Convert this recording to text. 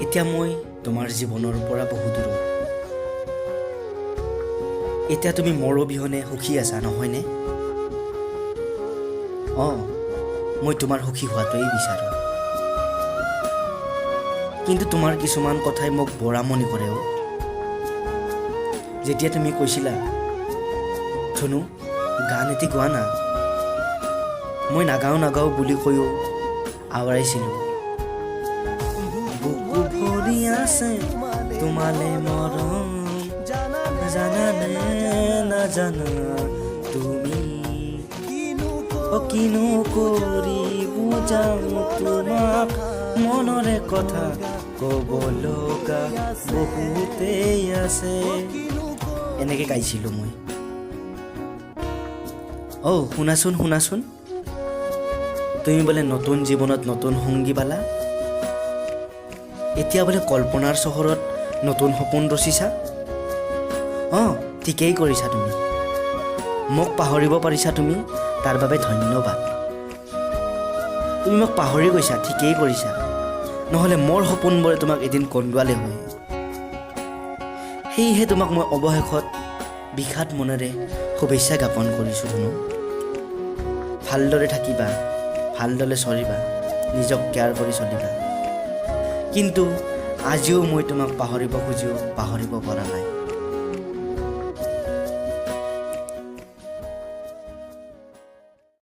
এতিয়া মই তোমাৰ জীৱনৰ পৰা বহু দূৰত। এতিয়া তুমি মোৰ অবিহনে সুখী আছা নহয়নে? মই তোমাৰ সুখী হোৱাটোৱেই বিচাৰোঁ। কিন্তু তোমাৰ কিছুমান কথাই মোক বৰ আমনি কৰে। যেতিয়া তুমি কৈছিলা ধনু গান এটি গোৱা না, মই নাগাওঁ বুলি কৈও আওৰাইছিলোঁ। বুকু ভৰি আছে তোমালে মৰম, জানানে নাজানা তুমি, কিনো কৰি বুজাওঁ তোমাক, মনৰে কথা ক'ব লগা বহুতেই আছে। এনেকৈ গাইছিলোঁ মই। শুনাচোন, তুমি বোলে নতুন জীৱনত নতুন সংগী পালা, এতিয়া বোলে কল্পনাৰ চহৰত নতুন সপোন ৰচিছা। ঠিকেই কৰিছা তুমি, মোক পাহৰিব পাৰিছা তুমি, তাৰ বাবে ধন্যবাদ। তুমি মোক পাহৰি গৈছা, ঠিকেই কৰিছা, নহ'লে মোৰ সপোনবোৰে তোমাক এদিন কন্দুৱালে হয়। সেয়েহে তোমাক মই অৱশেষত বিষাদ মনেৰে শুভেচ্ছা জ্ঞাপন কৰিছোঁ ধনু। ভালদৰে থাকিবা, ভালদৰে চলিবা, নিজক কেয়াৰ কৰি চলিবা। কিন্তু আজিও মই তোমাক পাহৰিব খুজিও পাহৰিব পৰা নাই।